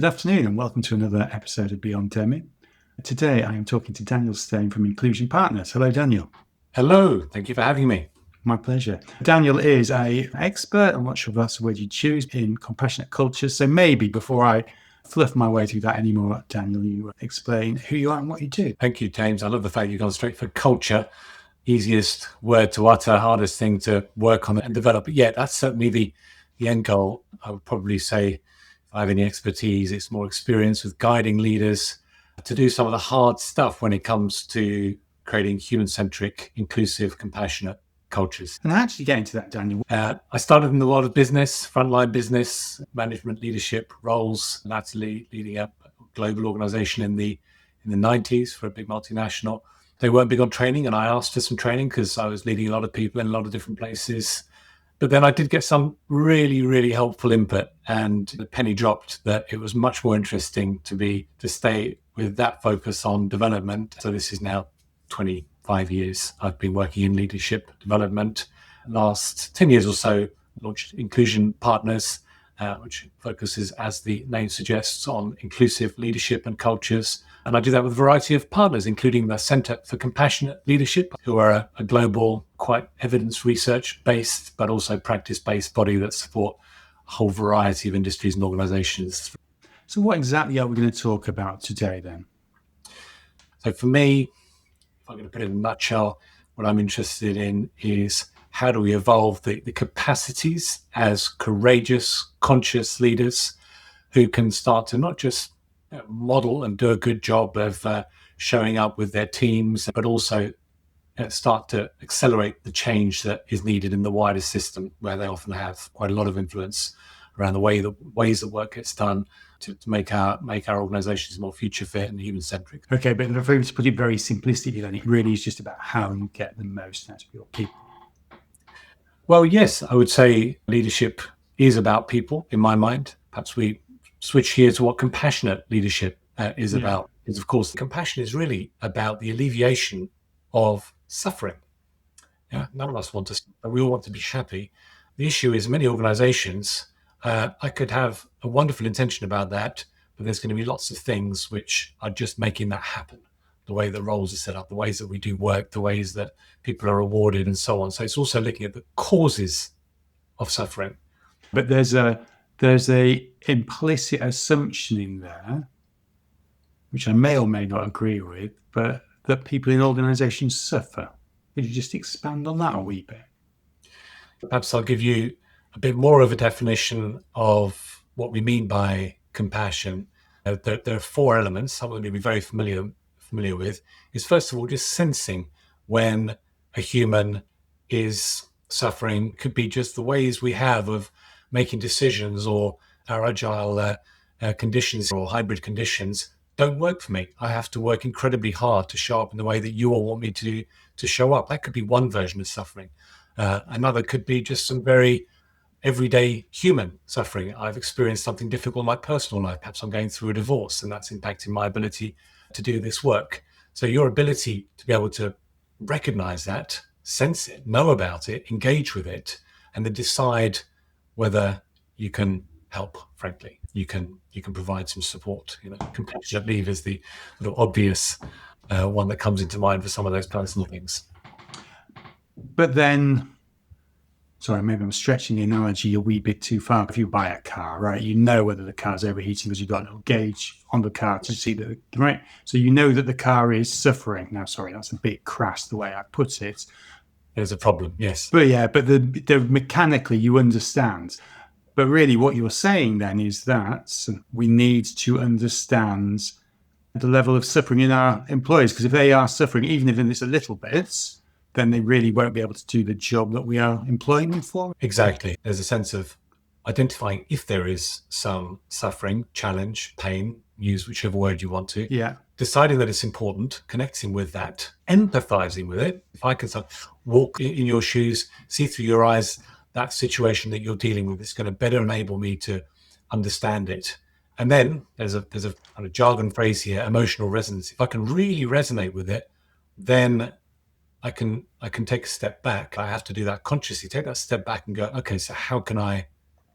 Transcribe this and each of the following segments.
Good afternoon and welcome to another episode of Beyond Deming. Today I am talking to Daniel Stane from Inclusion Partners. Hello, Daniel. Hello, thank you for having me. My pleasure. Daniel is an expert, I'm not sure if that's the word you choose, in compassionate cultures. So maybe before I fluff my way through that anymore, Daniel, you explain who you are and what you do. Thank you, James. I love the fact you've gone straight for culture. Easiest word to utter, hardest thing to work on and develop. But yeah, that's certainly the end goal. I would probably say, if I have any expertise, it's more experience with guiding leaders to do some of the hard stuff when it comes to creating human-centric, inclusive, compassionate cultures. And I actually get into that, Daniel. I started in the world of business, frontline business, management leadership roles, latterly leading up a global organization in the 90s for a big multinational. They weren't big on training, and I asked for some training because I was leading a lot of people in a lot of different places. But then I did get some really, really helpful input, and the penny dropped that it was much more interesting to stay with that focus on development. So this is now 25 years I've been working in leadership development. Last 10 years or so, launched Inclusion Partners, which focuses, as the name suggests, on inclusive leadership and cultures. And I do that with a variety of partners, including the Centre for Compassionate Leadership, who are a global, quite evidence research-based, but also practice-based body that support a whole variety of industries and organisations. So what exactly are we going to talk about today then? So for me, if I'm going to put it in a nutshell, what I'm interested in is how do we evolve the capacities as courageous, conscious leaders who can start to not just model and do a good job of showing up with their teams, but also start to accelerate the change that is needed in the wider system, where they often have quite a lot of influence around the ways that work gets done to make our organizations more future fit and human centric. Okay, but if I was to put it very simplistically, then it really is just about how you get the most out of your people. Well, yes, I would say leadership is about people in my mind. Perhaps we switch here to what compassionate leadership is about. Because, of course, compassion is really about the alleviation of suffering. Yeah, none of us want to, we all want to be happy. The issue is many organizations, I could have a wonderful intention about that, but there's going to be lots of things which are just making that happen. The way the roles are set up, the ways that we do work, the ways that people are rewarded and so on. So it's also looking at the causes of suffering. But there's a implicit assumption in there, which I may or may not agree with, but that people in organizations suffer. Could you just expand on that a wee bit? Perhaps I'll give you a bit more of a definition of what we mean by compassion. There are four elements. Some of them you'll be very familiar with. Is first of all just sensing when a human is suffering. Could be just the ways we have of making decisions, or our agile conditions or hybrid conditions don't work for me. I have to work incredibly hard to show up in the way that you all want me to show up. That could be one version of suffering. Another could be just some very everyday human suffering. I've experienced something difficult in my personal life. Perhaps I'm going through a divorce, and that's impacting my ability to do this work. So your ability to be able to recognize that, sense it, know about it, engage with it, and then decide whether you can help, frankly. You can provide some support. Compassionate leave is the obvious one that comes into mind for some of those personal things. But then, sorry, maybe I'm stretching the analogy a wee bit too far. If you buy a car, right, you know whether the car's overheating because you've got a little gauge on the car to see that, right? So you know that the car is suffering. Now, sorry, that's a bit crass the way I put it. There's a problem, yes. But yeah, but the mechanically you understand. But really what you're saying then is that we need to understand the level of suffering in our employees, because if they are suffering, even if it's a little bit, then they really won't be able to do the job that we are employing them for. Exactly. There's a sense of identifying if there is some suffering, challenge, pain, use whichever word you want to. Yeah. Deciding that it's important, connecting with that, empathizing with it. If I can walk in your shoes, see through your eyes that situation that you're dealing with, it's going to better enable me to understand it. And then there's a kind of jargon phrase here, emotional resonance. If I can really resonate with it, then I can take a step back. I have to do that consciously, take that step back and go, okay, so how can I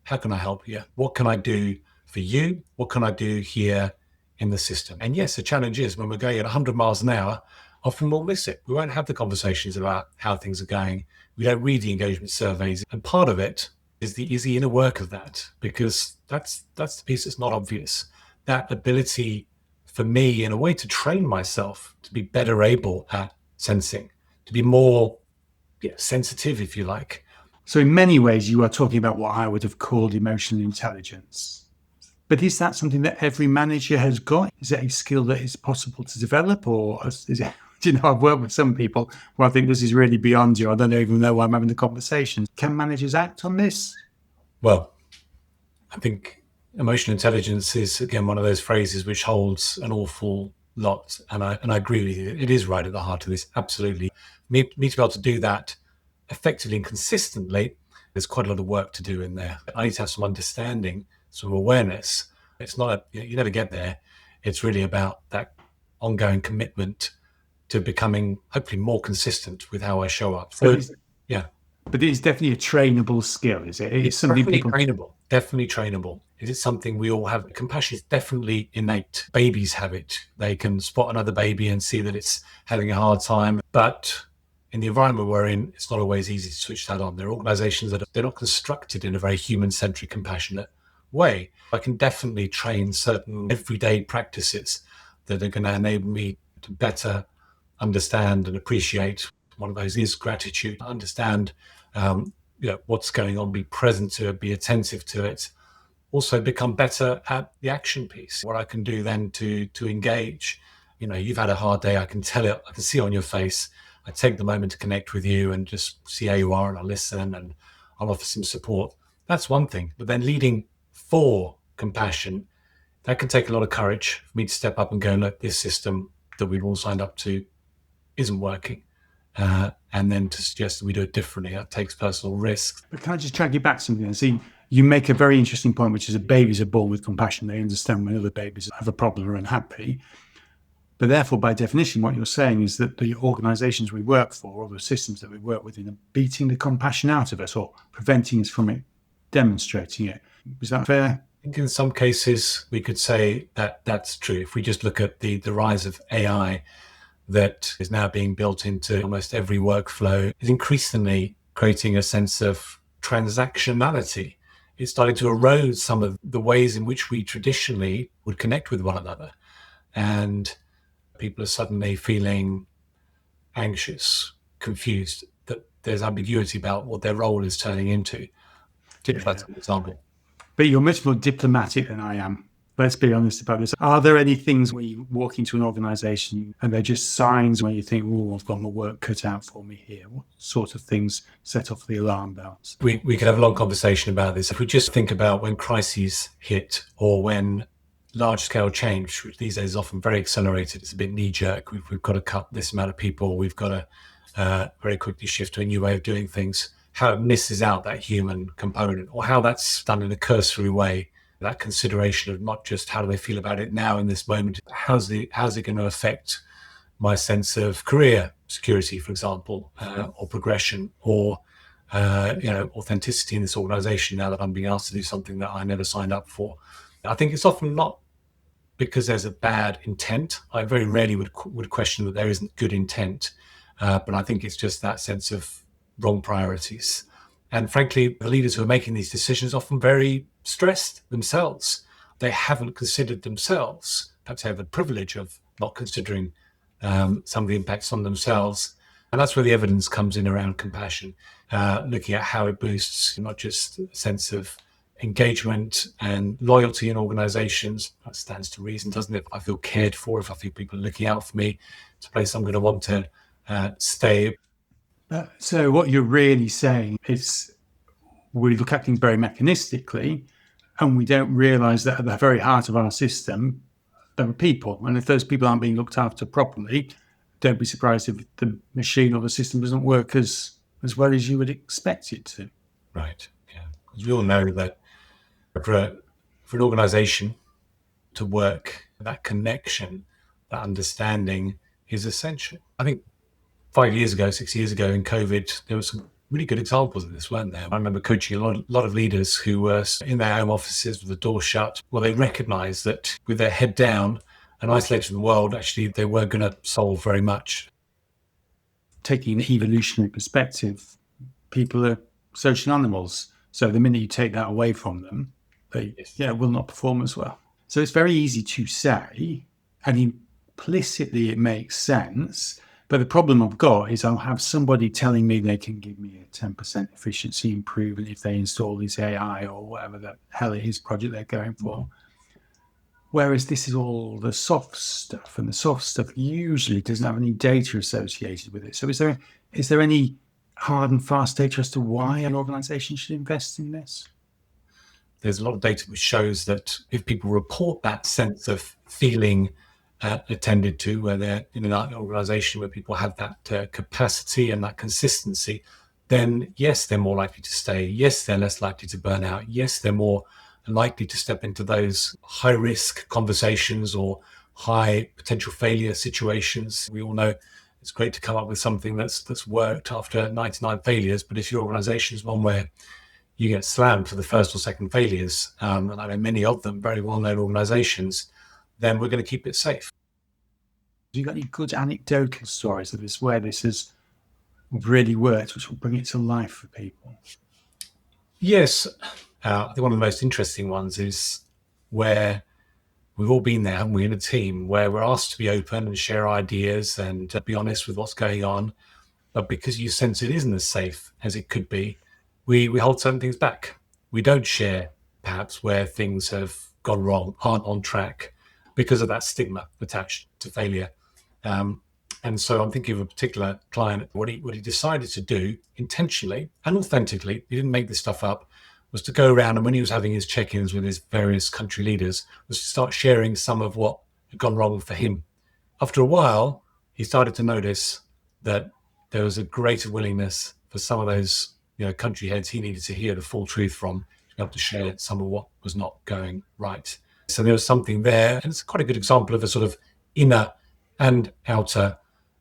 help here? What can I do for you? What can I do here in the system? And yes, the challenge is when we're going at 100 miles an hour, often we'll miss it. We won't have the conversations about how things are going. We don't read the engagement surveys. And part of it is the inner work of that, because that's the piece that's not obvious. That ability for me, in a way, to train myself to be better able at sensing, to be more sensitive, if you like. So in many ways, you are talking about what I would have called emotional intelligence. But is that something that every manager has got? Is it a skill that is possible to develop? Or is it, I've worked with some people who I think this is really beyond you. I don't even know why I'm having the conversation. Can managers act on this? Well, I think emotional intelligence is, again, one of those phrases which holds an awful lot. And I agree with you. It is right at the heart of this. Absolutely. Me to be able to do that effectively and consistently, there's quite a lot of work to do in there. I need to have some understanding, some awareness. It's not, you never get there. It's really about that ongoing commitment to becoming hopefully more consistent with how I show up. So, yeah. But it's definitely a trainable skill, is it? It's something people trainable. Definitely trainable. It is something we all have. Compassion is definitely innate. Babies have it. They can spot another baby and see that it's having a hard time. But in the environment we're in, it's not always easy to switch that on. There are organizations that they're not constructed in a very human-centric, compassionate way. I can definitely train certain everyday practices that are going to enable me to better understand and appreciate. One of those is gratitude. Understand what's going on, be present to it, be attentive to it. Also become better at the action piece, what I can do then to engage. You've had a hard day, I can tell it, I can see on your face. I take the moment to connect with you and just see how you are, and I'll listen and I'll offer some support. That's one thing. But then leading for compassion, that can take a lot of courage for me to step up and go, look, this system that we've all signed up to isn't working. And then to suggest that we do it differently, that takes personal risk. But can I just track you back to something? See, you make a very interesting point, which is that babies are born with compassion. They understand when other babies have a problem or unhappy. But therefore, by definition, what you're saying is that the organizations we work for, or the systems that we work within, are beating the compassion out of us or preventing us from it, demonstrating it. Is that fair? I think in some cases, we could say that that's true. If we just look at the rise of AI, that is now being built into almost every workflow, is increasingly creating a sense of transactionality. It's starting to erode some of the ways in which we traditionally would connect with one another. And people are suddenly feeling anxious, confused, that there's ambiguity about what their role is turning into. That's an example. But you're much more diplomatic than I am. Let's be honest about this. Are there any things when you walk into an organization and they're just signs where you think, oh, I've got my work cut out for me here? What sort of things set off the alarm bells? We could have a long conversation about this. If we just think about when crises hit or when large-scale change, which these days is often very accelerated, it's a bit knee-jerk. We've got to cut this amount of people. We've got to very quickly shift to a new way of doing things. How it misses out that human component, or how that's done in a cursory way. That consideration of not just how do they feel about it now in this moment, how's it going to affect my sense of career security, for example, or progression, or authenticity in this organization now that I'm being asked to do something that I never signed up for. I think it's often not because there's a bad intent. I very rarely would question that there isn't good intent, but I think it's just that sense of wrong priorities. And frankly, the leaders who are making these decisions are often very stressed themselves. They haven't considered themselves. Perhaps they have the privilege of not considering some of the impacts on themselves. And that's where the evidence comes in around compassion, looking at how it boosts not just a sense of engagement and loyalty in organizations. That stands to reason, doesn't it? If I feel cared for, if I feel people are looking out for me, it's a place I'm going to want to stay. So what you're really saying is we look at things very mechanistically, and we don't realize that at the very heart of our system, there are people. And if those people aren't being looked after properly, don't be surprised if the machine or the system doesn't work as well as you would expect it to. Right. Yeah. Because we all know that for an organization to work, that connection, that understanding is essential. I think 5 years ago, 6 years ago in COVID, there was some really good examples of this, weren't there? I remember coaching a lot of leaders who were in their home offices with the door shut. Well, they recognized that with their head down and isolated from the world, actually, they weren't going to solve very much. Taking an evolutionary perspective, people are social animals. So the minute you take that away from them, they will not perform as well. So it's very easy to say, and implicitly it makes sense. But the problem I've got is I'll have somebody telling me they can give me a 10% efficiency improvement if they install this AI or whatever the hell it is project they're going for. Whereas this is all the soft stuff, and the soft stuff usually doesn't have any data associated with it. So is there any hard and fast data as to why an organization should invest in this? There's a lot of data which shows that if people report that sense of feeling attended to, where they're in an organization where people have that capacity and that consistency, then yes, they're more likely to stay. Yes, they're less likely to burn out. Yes, they're more likely to step into those high risk conversations or high potential failure situations. We all know it's great to come up with something that's worked after 99 failures, but if your organization is one where you get slammed for the first or second failures, and I know many of them, very well-known organizations, then we're going to keep it safe. Have you got any good anecdotal stories of this where this has really worked, which will bring it to life for people? Yes. I think one of the most interesting ones is where we've all been there, haven't we, in a team where we're asked to be open and share ideas and be honest with what's going on. But because you sense it isn't as safe as it could be, we hold certain things back. We don't share perhaps where things have gone wrong, aren't on track, because of that stigma attached to failure. And so I'm thinking of a particular client, what he decided to do intentionally and authentically, he didn't make this stuff up, was to go around, and when he was having his check-ins with his various country leaders, was to start sharing some of what had gone wrong for him. After a while, he started to notice that there was a greater willingness for some of those country heads he needed to hear the full truth from, to be able to share some of what was not going right. So there was something there, and it's quite a good example of a sort of inner and outer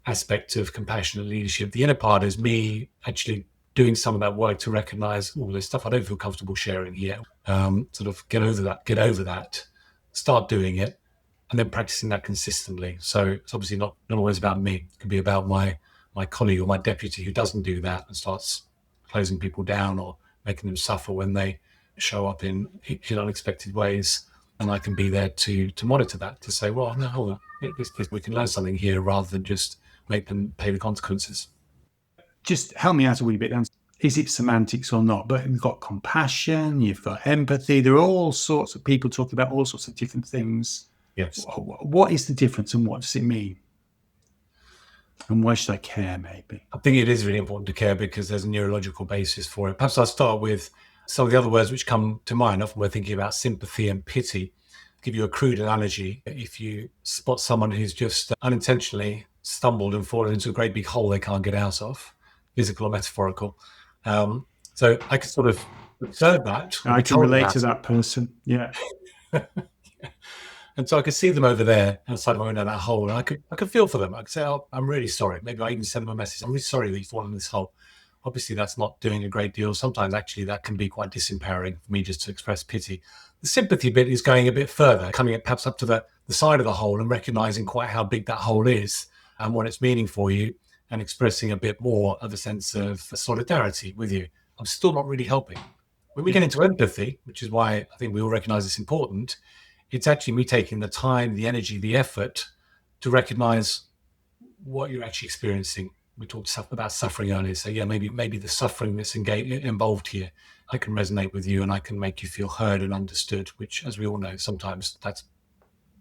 aspect of compassionate leadership. The inner part is me actually doing some of that work to recognize, oh, there's stuff I don't feel comfortable sharing here. Sort of get over that, start doing it, and then practicing that consistently. So it's obviously not always about me. It can be about my colleague or my deputy who doesn't do that and starts closing people down or making them suffer when they show up in unexpected ways. And I can be there to monitor that, to say, well, no, hold on, we can learn something here rather than just make them pay the consequences. Just help me out a wee bit. Is it semantics or not? But you've got compassion, you've got empathy. There are all sorts of people talking about all sorts of different things. Yes. What is the difference and what does it mean? And why should I care, maybe? I think it is really important to care because there's a neurological basis for it. Perhaps I'll start with some of the other words which come to mind. Often we're thinking about sympathy and pity. I'll give you a crude analogy. If you spot someone who's just unintentionally stumbled and fallen into a great big hole they can't get out of, physical or metaphorical. So I can sort of observe that. I can relate to that person. Yeah. And so I could see them over there outside my window in that hole, and I could feel for them. I could say, oh, I'm really sorry. Maybe I even send them a message. I'm really sorry that you've fallen in this hole. Obviously, that's not doing a great deal. Sometimes, actually, that can be quite disempowering for me just to express pity. The sympathy bit is going a bit further, coming perhaps up to the side of the hole and recognizing quite how big that hole is and what it's meaning for you, and expressing a bit more of a sense of solidarity with you. I'm still not really helping. When we get into empathy, which is why I think we all recognize it's important, it's actually me taking the time, the energy, the effort to recognize what you're actually experiencing. We talked about suffering earlier. So yeah, maybe the suffering that's involved here, I can resonate with you and I can make you feel heard and understood, which, as we all know, sometimes that's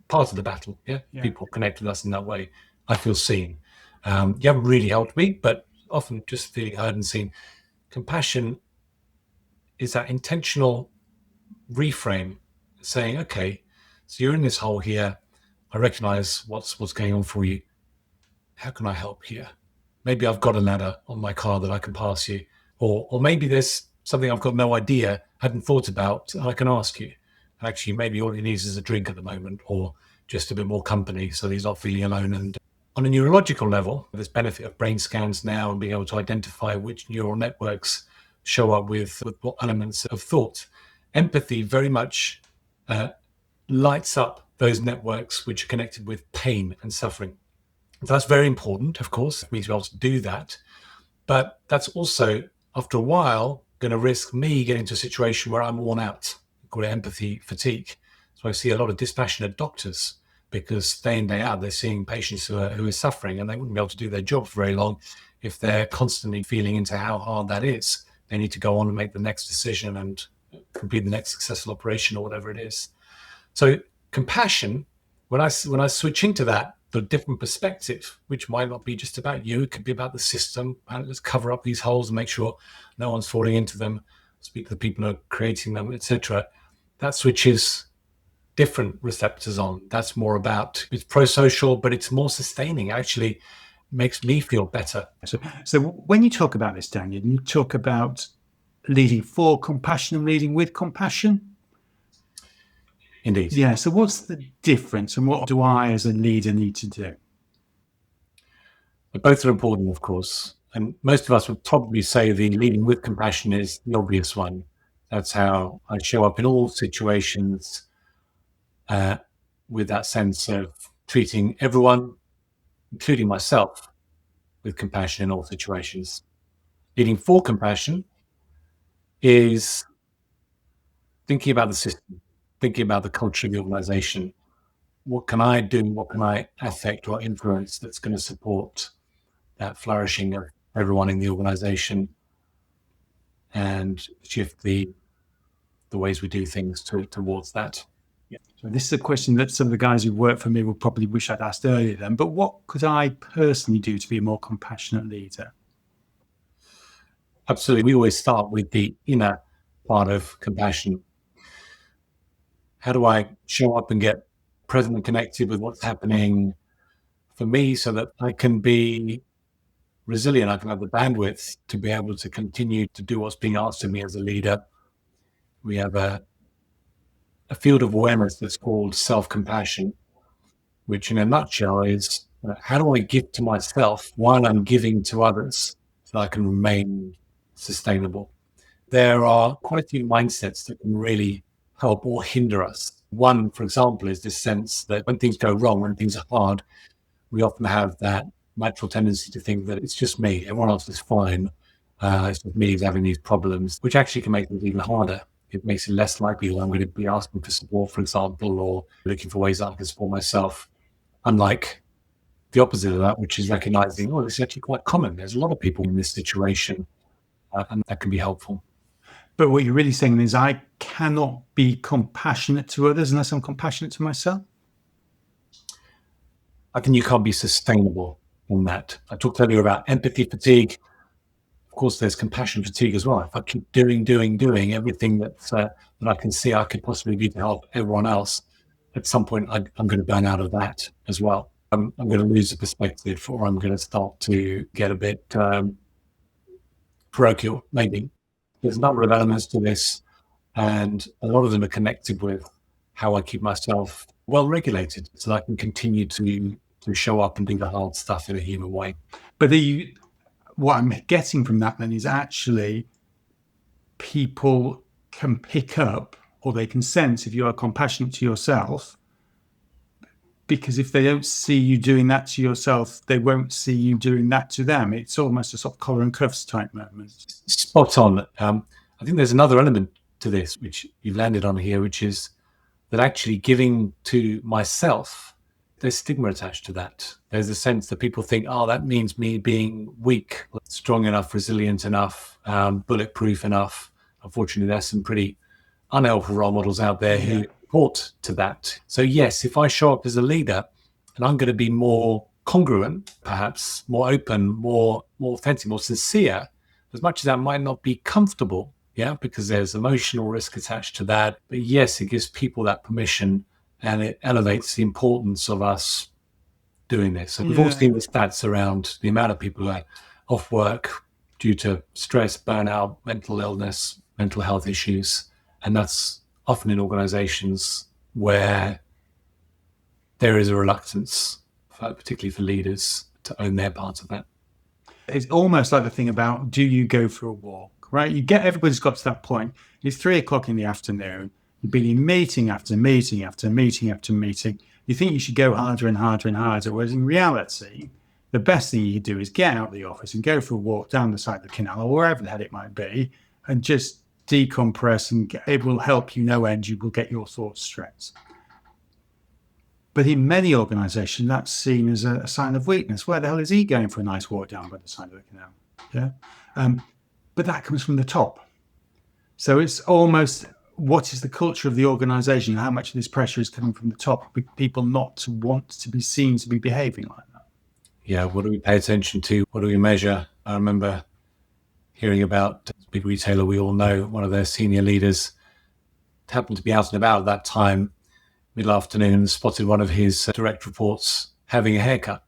part of the battle. Yeah. People connect with us in that way. I feel seen. You haven't really helped me, but often just feeling heard and seen. Compassion is that intentional reframe, saying, okay, so you're in this hole here. I recognize what's going on for you. How can I help here? Maybe I've got a ladder on my car that I can pass you, or maybe there's something I've got no idea, hadn't thought about, and I can ask you. Actually, maybe all he needs is a drink at the moment, or just a bit more company, so he's not feeling alone. And On a neurological level, there's benefit of brain scans now and being able to identify which neural networks show up with what elements of thought. Empathy very much lights up those networks which are connected with pain and suffering. So that's very important, of course, for me to be able to do that. But that's also, after a while, going to risk me getting to a situation where I'm worn out, called empathy fatigue. So I see a lot of dispassionate doctors because day in, day out, they're seeing patients who are suffering, and they wouldn't be able to do their job for very long if they're constantly feeling into how hard that is. They need to go on and make the next decision and complete the next successful operation or whatever it is. So compassion, when I switch into that, the different perspective, which might not be just about you, it could be about the system, and let's cover up these holes and make sure no one's falling into them, speak to the people who are creating them, etc. That switches different receptors on. That's more about, it's pro-social, but it's more sustaining. Actually makes me feel better. So when you talk about this, Daniel, you talk about leading for compassion and leading with compassion. Indeed. Yeah. So what's the difference, and what do I as a leader need to do? But both are important, of course. And most of us would probably say the leading with compassion is the obvious one. That's how I show up in all situations, with that sense of treating everyone, including myself, with compassion in all situations. Leading for compassion is thinking about the system, thinking about the culture of the organization. What can I do? What can I affect or influence that's going to support that flourishing of everyone in the organization and shift the ways we do things towards that? Yeah. So this is a question that some of the guys who work for me will probably wish I'd asked earlier then, but what could I personally do to be a more compassionate leader? Absolutely. We always start with the inner part of compassion. How do I show up and get present and connected with what's happening for me so that I can be resilient, I can have the bandwidth to be able to continue to do what's being asked of me as a leader? We have a field of awareness that's called self-compassion, which in a nutshell is how do I give to myself while I'm giving to others so I can remain sustainable? There are quite a few mindsets that can really help or hinder us. One, for example, is this sense that when things go wrong, when things are hard, we often have that natural tendency to think that it's just me, everyone else is fine. It's just me who's having these problems, which actually can make things even harder. It makes it less likely that I'm going to be asking for support, for example, or looking for ways that I can support myself. Unlike the opposite of that, which is recognizing, oh, this is actually quite common. There's a lot of people in this situation, and that can be helpful. But what you're really saying is I cannot be compassionate to others unless I'm compassionate to myself? I think you can't be sustainable on that. I talked earlier about empathy fatigue. Of course, there's compassion fatigue as well. If I keep doing everything that I can see I could possibly do to help everyone else, at some point I'm going to burn out of that as well. I'm going to lose the perspective, or I'm going to start to get a bit parochial, maybe. There's a number of elements to this, and a lot of them are connected with how I keep myself well regulated so that I can continue to show up and do the hard stuff in a human way. But what I'm getting from that then is actually people can pick up or they can sense if you are compassionate to yourself, because if they don't see you doing that to yourself, they won't see you doing that to them. It's almost a sort of collar and cuffs type moment. Spot on. I think there's another element to this, which you've landed on here, which is that actually giving to myself, there's stigma attached to that. There's a sense that people think, oh, that means me being weak, strong enough, resilient enough, bulletproof enough. Unfortunately, there's some pretty unhelpful role models out there who support to that. So yes, if I show up as a leader and I'm going to be more congruent, perhaps more open, more authentic, more sincere, as much as that might not be comfortable, because there's emotional risk attached to that. But yes, it gives people that permission and it elevates the importance of us doing this. So we've all seen the stats around the amount of people who are off work due to stress, burnout, mental illness, mental health issues. And that's often in organizations where there is a reluctance particularly for leaders to own their part of that. It's almost like the thing about, do you go for a walk, right? Everybody's got to that point. It's 3:00 in the afternoon. You've been in meeting after meeting after meeting after meeting. You think you should go harder and harder and harder, whereas in reality, the best thing you do is get out of the office and go for a walk down the side of the canal or wherever the hell it might be, and just decompress, and it will help you no end. You will get your thoughts straight. But in many organisations, that's seen as a sign of weakness. Where the hell is he going for a nice walk down by the side of the canal? Yeah, but that comes from the top. So it's almost, what is the culture of the organisation? How much of this pressure is coming from the top? People not to want to be seen to be behaving like that. Yeah, what do we pay attention to? What do we measure? I remember hearing about a big retailer we all know, one of their senior leaders happened to be out and about at that time, mid-afternoon, and spotted one of his direct reports having a haircut.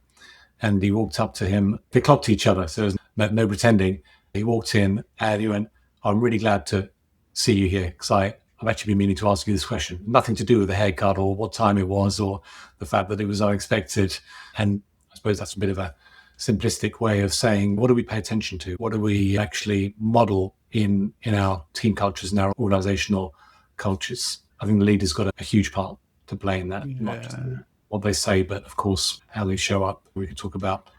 And he walked up to him. They clocked each other, so there was no pretending. He walked in and he went, "I'm really glad to see you here, because I've actually been meaning to ask you this question." Nothing to do with the haircut or what time it was or the fact that it was unexpected. And I suppose that's a bit of a simplistic way of saying, what do we pay attention to? What do we actually model in our team cultures and our organizational cultures? I think the leader's got a huge part to play in that, not just what they say, but of course how they show up. We could talk about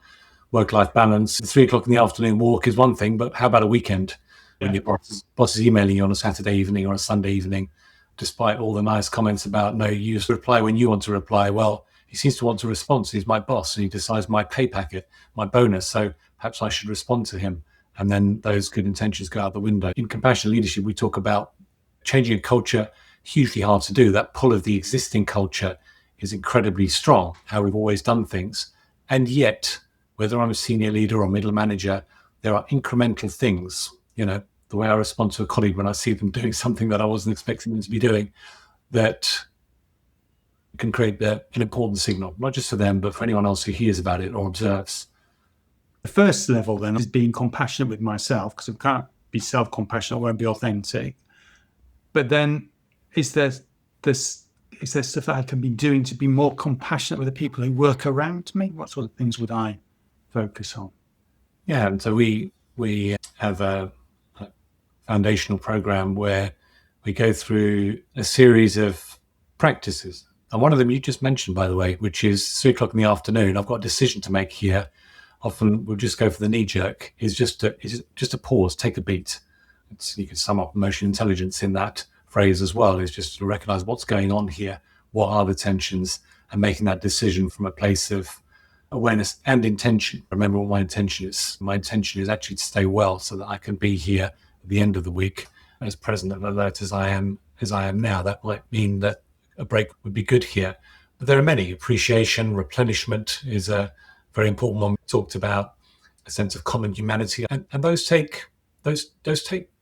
work-life balance. The 3:00 in the afternoon walk is one thing, but how about a weekend when your boss is emailing you on a Saturday evening or a Sunday evening, despite all the nice comments about, no, you just reply when you want to reply. Well, he seems to want a response. He's my boss and he decides my pay packet, my bonus, so perhaps I should respond to him. And then those good intentions go out the window. In compassionate leadership, we talk about changing a culture. Hugely hard to do. That pull of the existing culture is incredibly strong, how we've always done things. And yet, whether I'm a senior leader or middle manager, there are incremental things, the way I respond to a colleague when I see them doing something that I wasn't expecting them to be doing, that can create an important signal, not just for them, but for anyone else who hears about it or observes. The first level then is being compassionate with myself, because I can't be self-compassionate, I won't be authentic. But then is there stuff that I can be doing to be more compassionate with the people who work around me? What sort of things would I focus on? Yeah, and so we have a foundational program where we go through a series of practices. And one of them you just mentioned, by the way, which is 3:00 in the afternoon. I've got a decision to make here. Often we'll just go for the knee jerk. Is just a pause, take a beat. You can sum up emotional intelligence in that phrase as well, is just to recognize what's going on here, what are the tensions, and making that decision from a place of awareness and intention. Remember what my intention is. My intention is actually to stay well so that I can be here at the end of the week as present and alert as I am now. That might mean that a break would be good here. But there are many. Appreciation, replenishment is a very important one. We talked about a sense of common humanity. And those take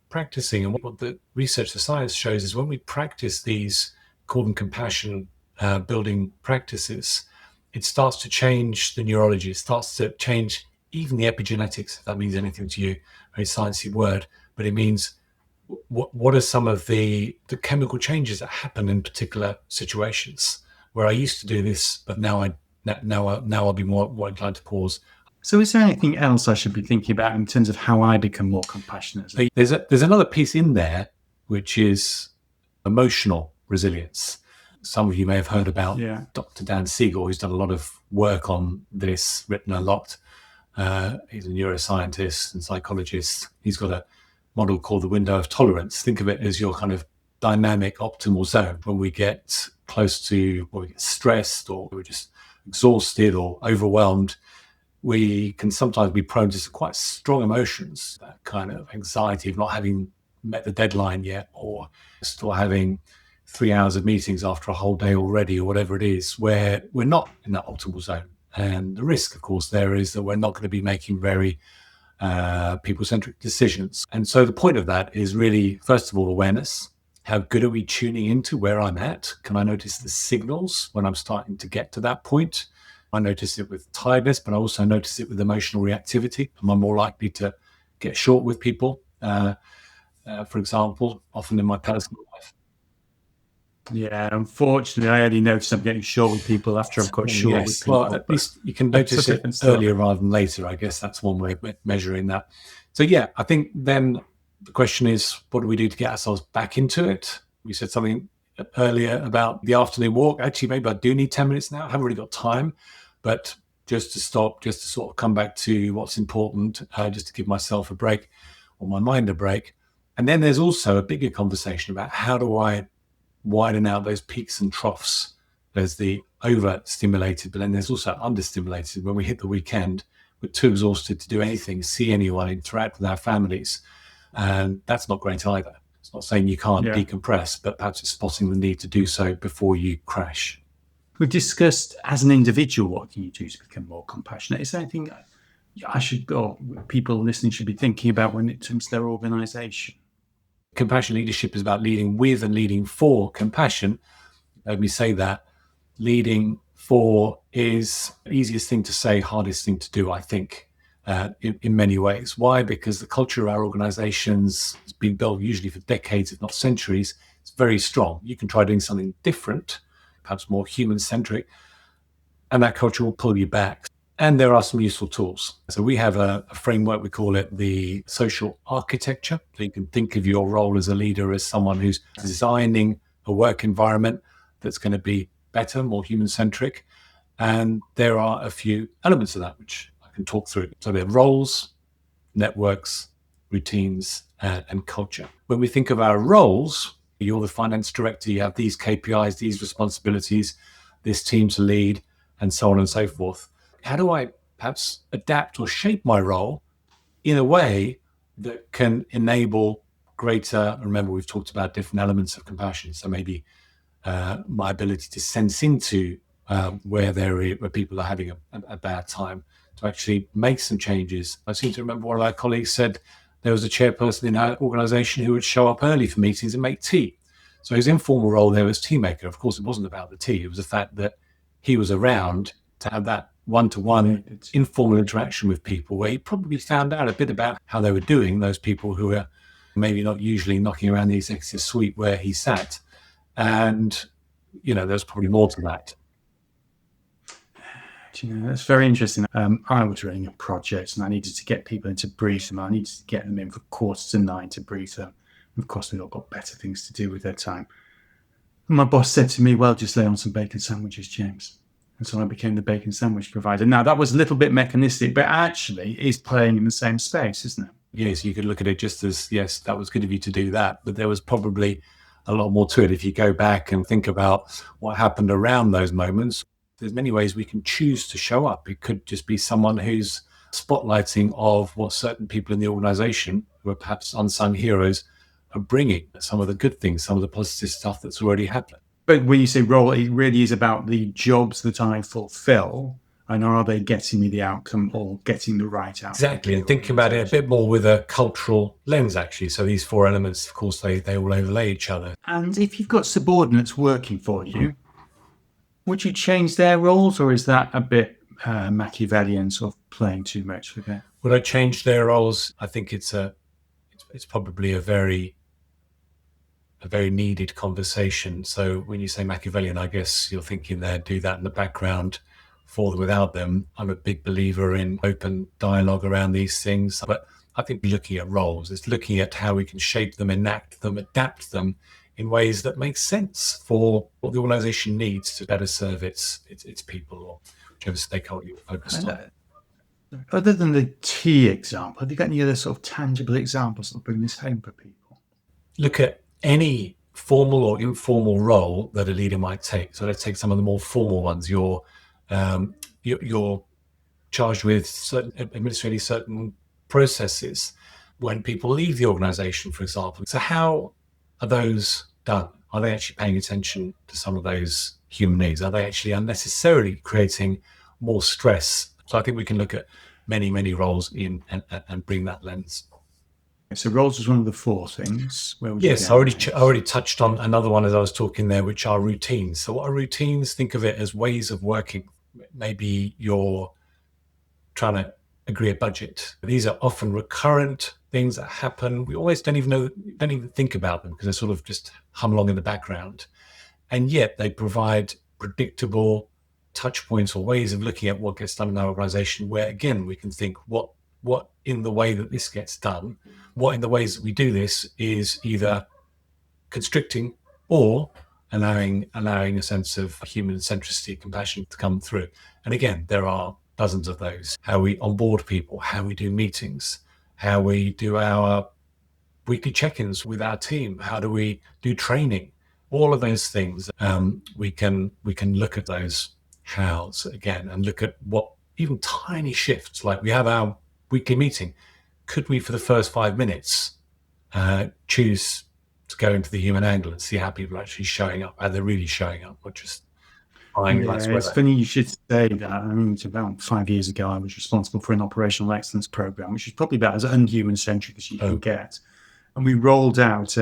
practicing. And what the research, the science shows is when we practice these, call them compassion building practices, it starts to change the neurology. It starts to change even the epigenetics, if that means anything to you. Very sciencey word, but it means what are some of the chemical changes that happen in particular situations where I used to do this, but now I'll be more inclined to pause. So is there anything else I should be thinking about in terms of how I become more compassionate? There's another piece in there, which is emotional resilience. Some of you may have heard about Dr. Dan Siegel, who's done a lot of work on this, written a lot. He's a neuroscientist and psychologist. He's got a model called the window of tolerance. Think of it as your kind of dynamic optimal zone. When we get close to, when we get stressed or we're just exhausted or overwhelmed, we can sometimes be prone to some quite strong emotions, that kind of anxiety of not having met the deadline yet, or still having 3 hours of meetings after a whole day already, or whatever it is, where we're not in that optimal zone. And the risk, of course, there is that we're not going to be making very people-centric decisions. And so the point of that is really, first of all, awareness. How good are we tuning into where I'm at? Can I notice the signals when I'm starting to get to that point? I notice it with tiredness, but I also notice it with emotional reactivity. Am I more likely to get short with people? For example, often in my personal life. Yeah, unfortunately, I only notice I'm getting short with people after I've got short with Yes, well, people. at least you can That's a notice it different story. earlier rather than later. I guess that's one way of measuring that. So, yeah, I think then the question is, what do we do to get ourselves back into it? We said something earlier about the afternoon walk. Actually, maybe I do need 10 minutes now. I haven't really got time, but just to stop, just to sort of come back to what's important, just to give myself a break or my mind a break. And then there's also a bigger conversation about how do I widen out those peaks and troughs. There's the overstimulated, but then there's also understimulated. When we hit the weekend, we're too exhausted to do anything, see anyone, interact with our families. And that's not great either. It's not saying you can't decompress, but perhaps it's spotting the need to do so before you crash. We've discussed as an individual, what can you do to become more compassionate? Is there anything I should, or people listening should be thinking about when it comes to their organisation? Compassion leadership is about leading with and leading for compassion. Let me say that. Leading for is the easiest thing to say, hardest thing to do, I think, in many ways. Why? Because the culture of our organizations has been built usually for decades, if not centuries. It's very strong. You can try doing something different, perhaps more human-centric, and that culture will pull you back. And there are some useful tools. So we have a framework, we call it the social architecture. So you can think of your role as a leader as someone who's designing a work environment that's going to be better, more human-centric. And there are a few elements of that which I can talk through. So there are roles, networks, routines, and culture. When we think of our roles, you're the finance director, you have these KPIs, these responsibilities, this team to lead, and so on and so forth. How do I perhaps adapt or shape my role in a way that can enable greater, remember we've talked about different elements of compassion, so maybe my ability to sense into where people are having a bad time, to actually make some changes. I seem to remember one of our colleagues said there was a chairperson in our organization who would show up early for meetings and make tea. So his informal role there was tea maker. Of course, it wasn't about the tea. It was the fact that he was around to have that one-to-one informal interaction with people where he probably found out a bit about how they were doing, those people who were maybe not usually knocking around the executive suite where he sat. And, there's probably more to that. That's very interesting. I was running a project and I needed to get people in to brief them. I needed to get them in for 8:45 to brief them. Of course, they've all got better things to do with their time. And my boss said to me, well, just lay on some bacon sandwiches, James. And so I became the bacon sandwich provider. Now, that was a little bit mechanistic, but actually is playing in the same space, isn't it? Yes, you could look at it just as, yes, that was good of you to do that. But there was probably a lot more to it. If you go back and think about what happened around those moments, there's many ways we can choose to show up. It could just be someone who's spotlighting of what certain people in the organization, who are perhaps unsung heroes, are bringing, some of the good things, some of the positive stuff that's already happened. But when you say role, it really is about the jobs that I fulfill, and are they getting me the outcome or getting the right outcome? Exactly, and thinking about it a bit more with a cultural lens, actually. So these four elements, of course, they all overlay each other. And if you've got subordinates working for you, would you change their roles, or is that a bit Machiavellian, sort of playing too much with it? Would I change their roles? I think it's probably a very needed conversation. So when you say Machiavellian, I guess you're thinking there, do that in the background for them, without them. I'm a big believer in open dialogue around these things, but I think looking at roles is looking at how we can shape them, enact them, adapt them in ways that make sense for what the organization needs to better serve its people or whichever stakeholder you're focused on. Other than the tea example, have you got any other sort of tangible examples that bring this home for people? Look at any formal or informal role that a leader might take. So let's take some of the more formal ones. You're charged with administrating certain processes when people leave the organization, for example. So how are those done? Are they actually paying attention to some of those human needs? Are they actually unnecessarily creating more stress? So I think we can look at many roles in and bring that lens. So roles is one of the four things. Yes, I already touched on another one as I was talking there, which are routines. So what are routines? Think of it as ways of working. Maybe you're trying to agree a budget. These are often recurrent things that happen. We always don't even think about them because they sort of just hum along in the background. and yet they provide predictable touch points or ways of looking at what gets done in our organization, where again we can think what in the way that this gets done, what in the ways that we do this is either constricting or allowing a sense of human centricity, compassion to come through. And again, there are dozens of those. How we onboard people, how we do meetings, how we do our weekly check-ins with our team, how do we do training, all of those things. We can look at those hows again and look at what even tiny shifts, like we have our weekly meeting. Could we, for the first 5 minutes, choose to go into the human angle and see how people are actually showing up, how they're really showing up, not just buying nice weather. It's funny you should say that. I mean, it's about 5 years ago, I was responsible for an operational excellence program, which is probably about as unhuman centric as you can get. And we rolled out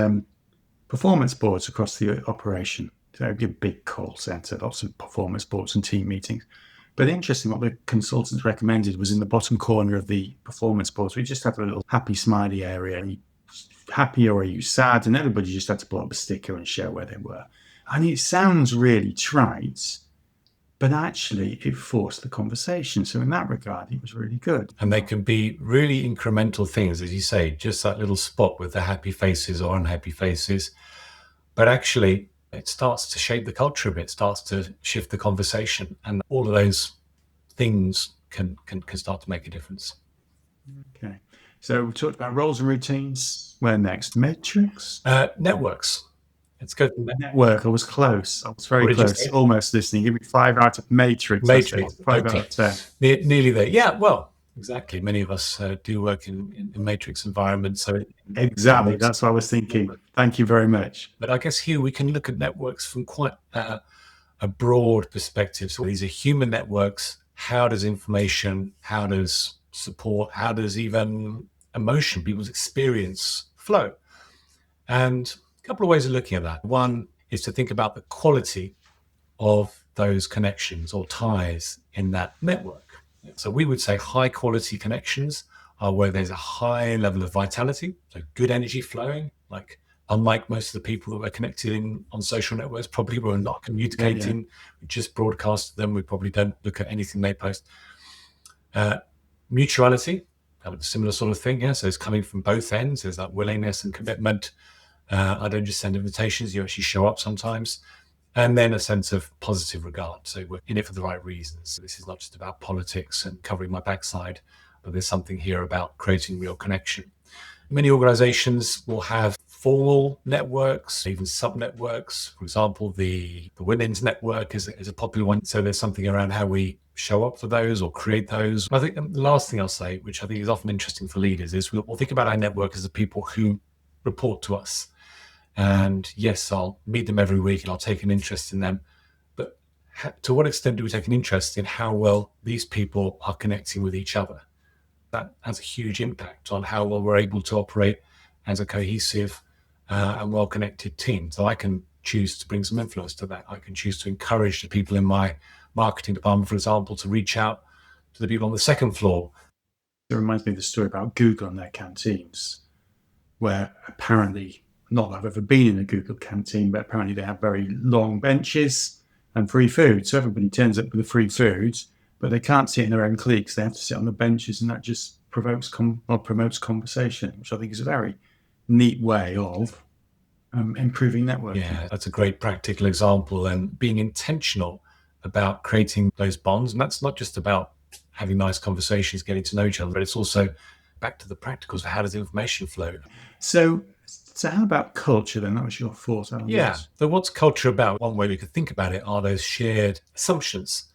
performance boards across the operation. So a big call center, lots of performance boards and team meetings. But interesting, what the consultants recommended was in the bottom corner of the performance boards, we just had a little happy smiley area. Are you happy or are you sad? And everybody just had to put up a sticker and show where they were. And it sounds really trite, but actually it forced the conversation. So in that regard, it was really good. And they can be really incremental things, as you say, just that little spot with the happy faces or unhappy faces. But actually, it starts to shape the culture a bit, starts to shift the conversation. And all of those things can start to make a difference. Okay. So we talked about roles and routines. Where next? Metrics? Networks. Let's go to network. I was close. I was very close. Almost listening. Give me 5 out of matrix. Matrix. 5 out of 10. Nearly there. Yeah, well, exactly. Many of us do work in matrix environments. So exactly. That's what I was thinking. Thank you very much. But I guess here we can look at networks from quite a broad perspective. So these are human networks. How does information, how does support, how does even emotion, people's experience flow? And a couple of ways of looking at that. One is to think about the quality of those connections or ties in that network. So we would say high quality connections are where there's a high level of vitality, so good energy flowing, like unlike most of the people that we're connected on social networks, probably we're not communicating, we just broadcast to them, we probably don't look at anything they post. Mutuality, a similar sort of thing, yeah. So it's coming from both ends, there's that willingness and commitment. I don't just send invitations, you actually show up sometimes. And then a sense of positive regard. So we're in it for the right reasons. This is not just about politics and covering my backside, but there's something here about creating real connection. Many organizations will have formal networks, even sub-networks. For example, the women's network is a popular one. So there's something around how we show up for those or create those. I think the last thing I'll say, which I think is often interesting for leaders, is we'll think about our network as the people who report to us. And yes, I'll meet them every week and I'll take an interest in them. But to what extent do we take an interest in how well these people are connecting with each other? That has a huge impact on how well we're able to operate as a cohesive and well-connected team. So I can choose to bring some influence to that. I can choose to encourage the people in my marketing department, for example, to reach out to the people on the second floor. It reminds me of the story about Google and their canteens, where apparently, not that I've ever been in a Google canteen, but apparently they have very long benches and free food. So everybody turns up with the free food, but they can't sit in their own cliques. They have to sit on the benches, and that just promotes conversation, which I think is a very neat way of improving networking. Yeah, that's a great practical example, and being intentional about creating those bonds. And that's not just about having nice conversations, getting to know each other, but it's also back to the practicals of how does information flow. So how about culture then? That was your thought on this. So what's culture about? One way we could think about it are those shared assumptions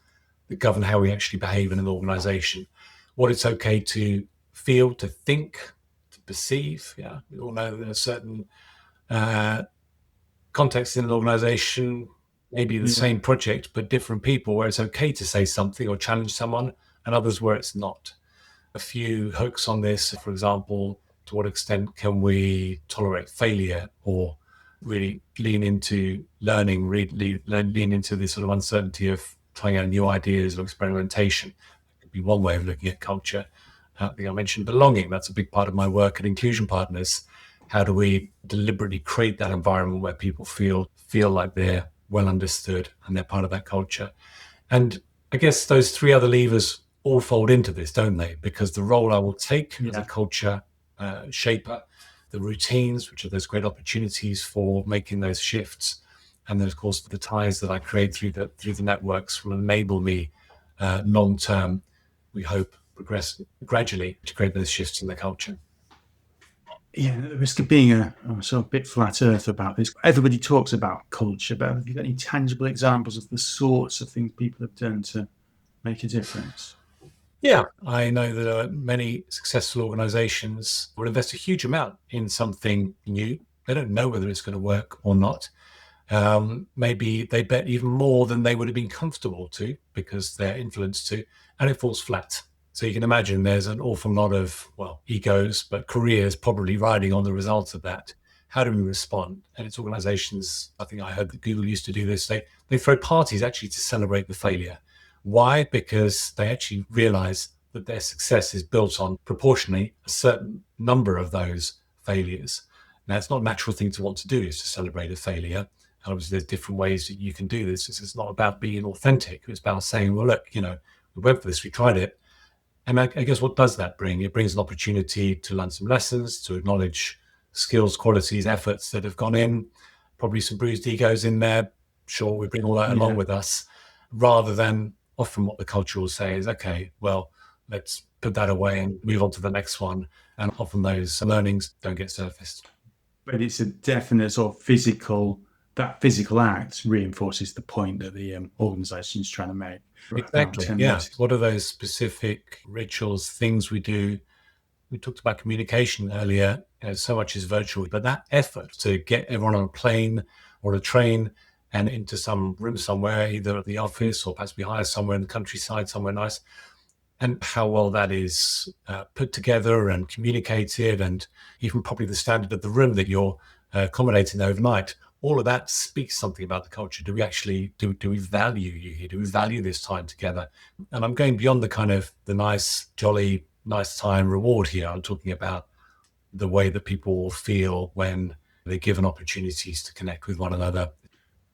that govern how we actually behave in an organization. What it's okay to feel, to think, to perceive. Yeah, we all know there are certain contexts in an organization, maybe the same project, but different people, where it's okay to say something or challenge someone, and others where it's not. A few hooks on this, for example, to what extent can we tolerate failure or really lean into learning, lean into this sort of uncertainty of trying out new ideas or experimentation? That could be one way of looking at culture. I think I mentioned belonging. That's a big part of my work at Inclusion Partners. How do we deliberately create that environment where people feel like they're well understood, and they're part of that culture. And I guess those three other levers all fold into this, don't they? Because the role I will take as a culture shaper, the routines, which are those great opportunities for making those shifts, and then of course the ties that I create through the networks will enable me long term, we hope, progress gradually to create those shifts in the culture. Yeah, at the risk of being a sort of bit flat earth about this, everybody talks about culture, but have you got any tangible examples of the sorts of things people have done to make a difference? Yeah, I know that many successful organizations will invest a huge amount in something new. They don't know whether it's going to work or not. Maybe they bet even more than they would have been comfortable to because they're influenced to, and it falls flat. So you can imagine there's an awful lot of, well, egos, but careers probably riding on the results of that. How do we respond? And it's organizations, I think I heard that Google used to do this. They throw parties actually to celebrate the failure. Why? Because they actually realize that their success is built on proportionally a certain number of those failures. Now, it's not a natural thing to want to do, is to celebrate a failure. And obviously, there's different ways that you can do this. It's not about being authentic. It's about saying, well, look, we went for this, we tried it. And I guess what does that bring? It brings an opportunity to learn some lessons, to acknowledge skills, qualities, efforts that have gone in, probably some bruised egos in there. Sure, we bring all that along with us, rather than often what the culture will say is, okay, well, let's put that away and move on to the next one. And often those learnings don't get surfaced. But it's a definite sort of physical act reinforces the point that the organisation is trying to make. Exactly. Yeah. What are those specific rituals, things we do? We talked about communication earlier. So much is virtual, but that effort to get everyone on a plane or a train and into some room somewhere, either at the office or perhaps we hire somewhere in the countryside, somewhere nice, and how well that is put together and communicated, and even probably the standard of the room that you're accommodating overnight. All of that speaks something about the culture. Do we actually do we value you here? Do we value this time together? And I'm going beyond the kind of the nice, jolly, nice time reward here. I'm talking about the way that people will feel when they're given opportunities to connect with one another.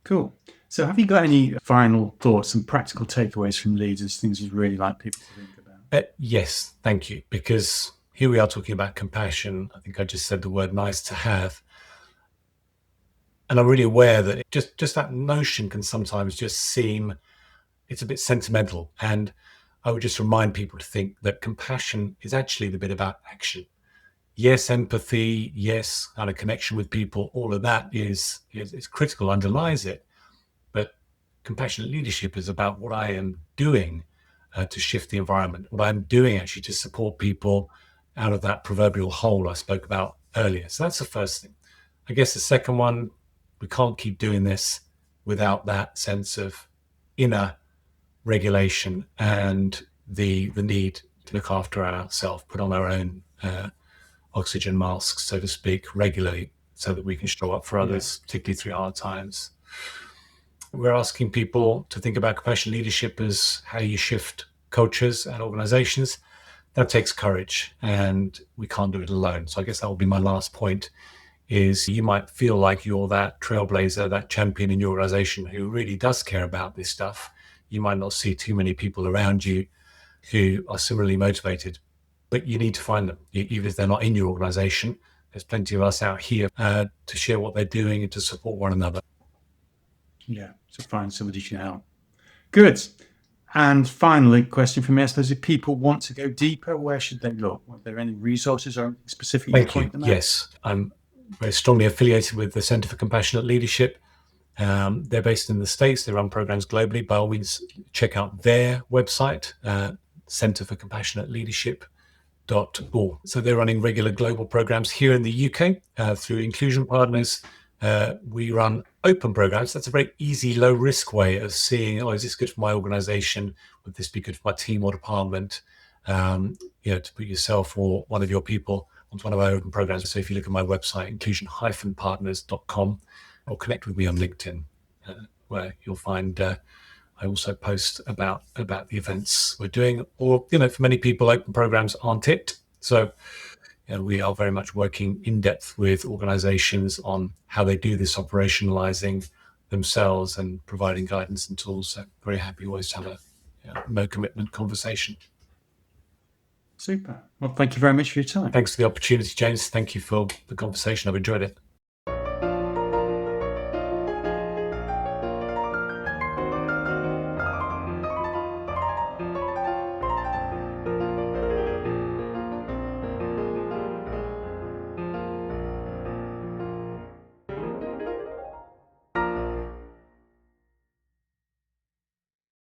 Cool. So have you got any final thoughts and practical takeaways from leaders, things you'd really like people to think about? Yes, thank you. Because here we are talking about compassion. I think I just said the word nice to have. And I'm really aware that just that notion can sometimes just seem, it's a bit sentimental. And I would just remind people to think that compassion is actually the bit about action. Yes, empathy, yes, kind of connection with people, all of that is critical, underlies it. But compassionate leadership is about what I am doing to shift the environment, what I'm doing actually to support people out of that proverbial hole I spoke about earlier. So that's the first thing. I guess the second one, we can't keep doing this without that sense of inner regulation and the need to look after ourselves, put on our own oxygen masks, so to speak, regularly, so that we can show up for others, particularly through hard times. We're asking people to think about compassionate leadership as how you shift cultures and organizations. That takes courage, and we can't do it alone. So I guess that will be my last point, is you might feel like you're that trailblazer, that champion in your organization who really does care about this stuff. You might not see too many people around you who are similarly motivated, but you need to find them, even if they're not in your organization. There's plenty of us out here to share what they're doing and to support one another. Yeah, to find somebody who can help. Good. And finally, question from me, I suppose, if people want to go deeper, where should they look? Are there any resources or specifically point them out? Yes, I'm very strongly affiliated with the Centre for Compassionate Leadership. They're based in the States. They run programs globally. By all means, check out their website, Centre for Compassionate Leadership.org. So they're running regular global programs here in the UK through inclusion partners. We run open programs. That's a very easy, low risk way of seeing, is this good for my organization? Would this be good for my team or department? To put yourself or one of your people onto one of our open programs. So if you look at my website, inclusion-partners.com, or connect with me on LinkedIn, where you'll find I also post about the events we're doing. Or, for many people, open programs aren't it. So we are very much working in depth with organizations on how they do this operationalizing themselves and providing guidance and tools. So very happy always to have a no commitment conversation. Super. Well, thank you very much for your time. Thanks for the opportunity, James. Thank you for the conversation. I've enjoyed it.